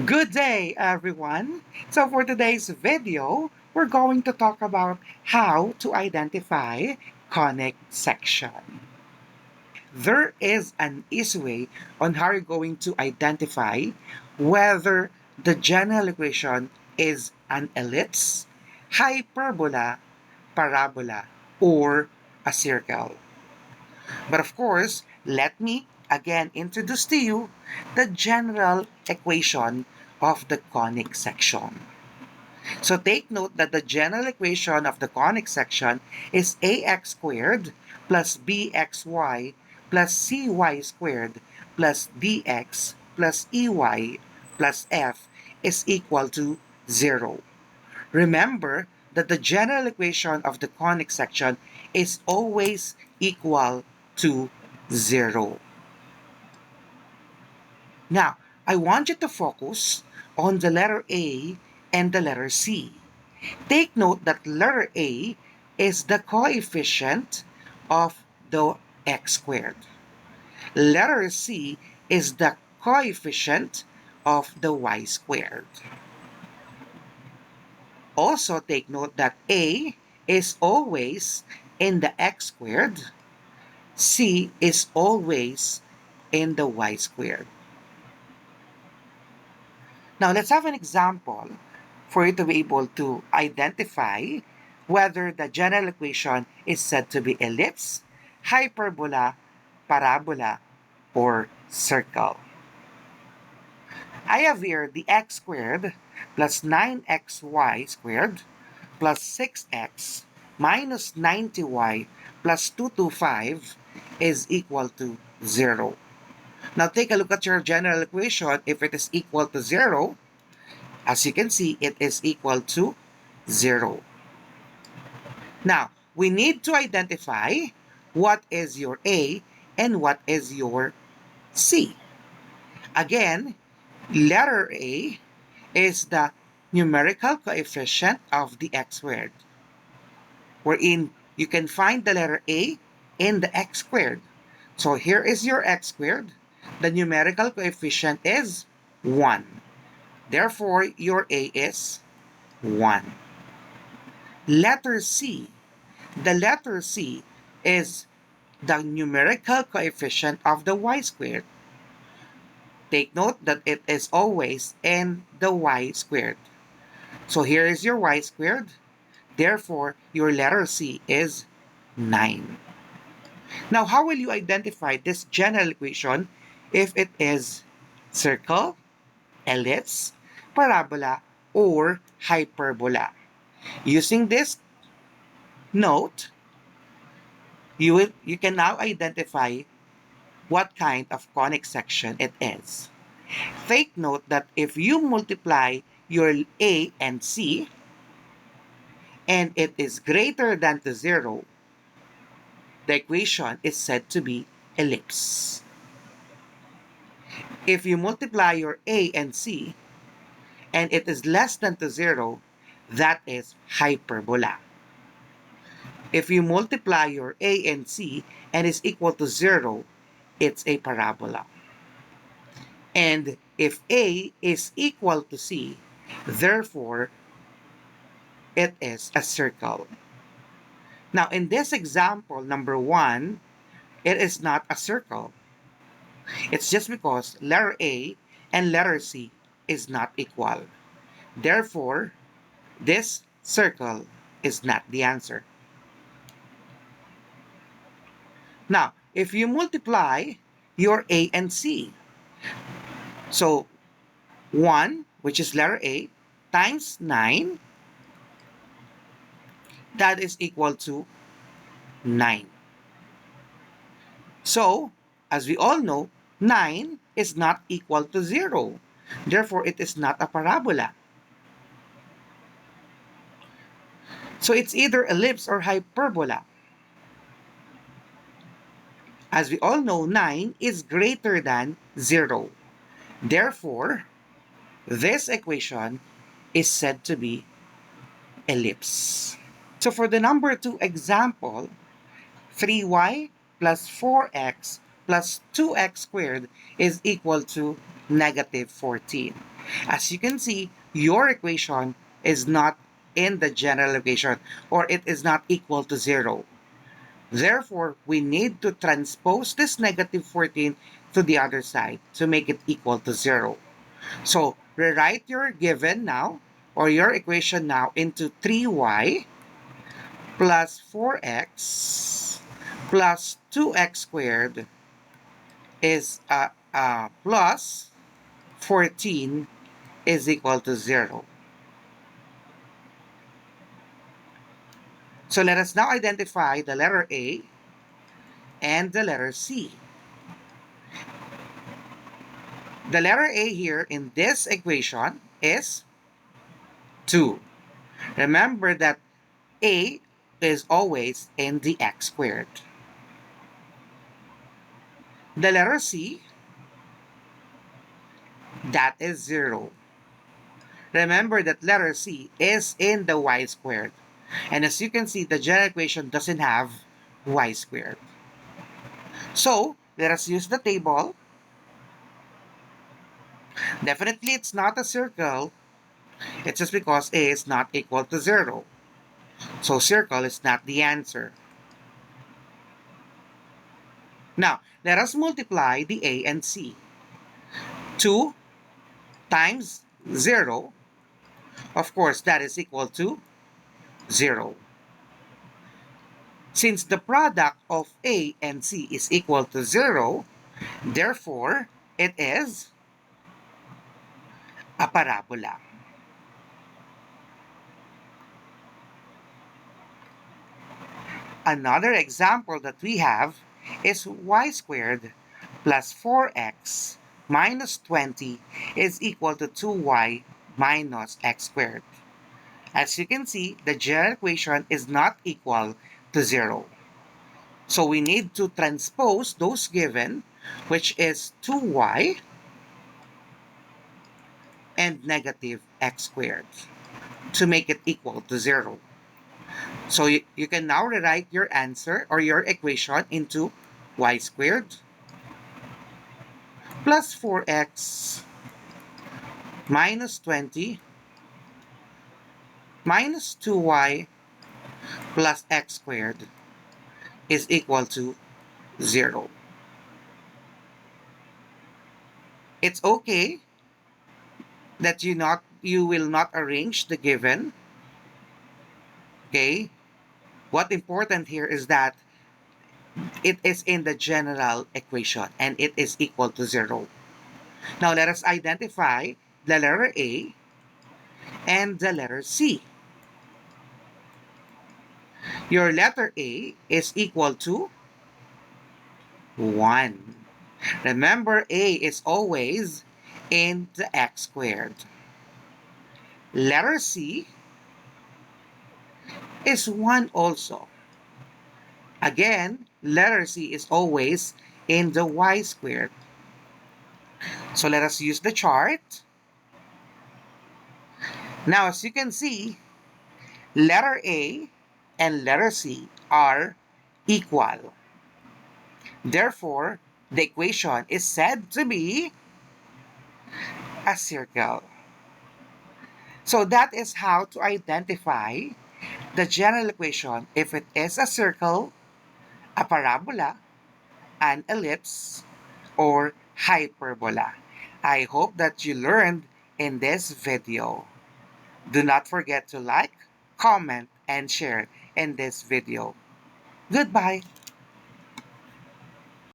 Good day, everyone. So for today's video, we're going to talk about how to identify conic section. There is an easy way on how you're going to identify whether the general equation is an ellipse, hyperbola, parabola, or a circle. But of course, let me again introduce to you the general equation of the conic section. So take note that the general equation of the conic section is ax squared plus bxy plus cy squared plus dx plus ey plus f is equal to 0. Remember that the general equation of the conic section is always equal to 0. Now, I want you to focus on the letter A and the letter C. Take note that letter A is the coefficient of the x squared. Letter C is the coefficient of the y squared. Also take note that A is always in the x squared, C is always in the y squared. Now let's have an example for you to be able to identify whether the general equation is said to be ellipse, hyperbola, parabola, or circle. I have here the x squared plus 9xy squared plus 6x minus 90y plus 225 is equal to 0. Now take a look at your general equation. If it is equal to 0, as you can see, it is equal to 0. Now, we need to identify what is your A and what is your C. Again, letter A is the numerical coefficient of the x squared, wherein you can find the letter A in the x squared. So here is your x squared. The numerical coefficient is 1. Therefore, your A is 1. Letter C. The letter C is the numerical coefficient of the y squared. Take note that it is always in the y squared. So here is your y squared. Therefore, your letter C is 9. Now, how will you identify this general equation if it is circle, ellipse, parabola, or hyperbola? Using this note, you can now identify what kind of conic section it is. Take note that if you multiply your A and C and it is greater than to 0, the equation is said to be ellipse. If you multiply your A and C and it is less than to 0, that is hyperbola. If you multiply your A and C and is equal to 0, it's a parabola. And if A is equal to C, therefore, it is a circle. Now, in this example, number 1, it is not a circle. It's just because letter A and letter C is not equal. Therefore, this circle is not the answer. Now, if you multiply your A and C, so 1, which is letter A, times 9, that is equal to 9. So, as we all know, 9 is not equal to 0. Therefore, it is not a parabola. So, it's either ellipse or hyperbola. As we all know, 9 is greater than 0. Therefore, this equation is said to be ellipse. So for the number 2 example, 3y plus 4x plus 2x squared is equal to negative 14. As you can see, your equation is not in the general equation, or it is not equal to 0. Therefore, we need to transpose this negative 14 to the other side to make it equal to 0. So, rewrite your given now, or your equation now, into 3y plus 4x plus 2x squared is plus 14 is equal to 0. So let us now identify the letter A and the letter C. The letter A here in this equation is 2. Remember that A is always in the x squared. The letter C, that is 0. Remember that letter C is in the y squared. And as you can see, the general equation doesn't have y squared. So, let us use the table. Definitely it's not a circle. It's just because A is not equal to 0. So circle is not the answer. Now, let us multiply the A and C. 2 times 0, of course, that is equal to 0. Since the product of A and C is equal to 0, therefore, it is a parabola. Another example that we have is y squared plus 4x minus 20 is equal to 2y minus x squared. As you can see, the general equation is not equal to 0. So we need to transpose those given, which is 2y and negative x squared, to make it equal to 0. So you can now rewrite your answer or your equation into y squared plus 4x minus 20 minus 2y plus x squared is equal to 0. It's okay that you will not arrange the given. Okay? What important here is that it is in the general equation and it is equal to 0. Now let us identify the letter A and the letter C. Your letter A is equal to 1. Remember, A is always in the x squared. Letter C is 1 also. Again, letter C is always in the y squared. So let us use the chart. Now, as you can see, letter A and letter C are equal. Therefore, the equation is said to be a circle. So that is how to identify the general equation if it is a circle, a parabola, an ellipse, or hyperbola. I hope that you learned in this video. Do not forget to like, comment, and share in this video. Goodbye.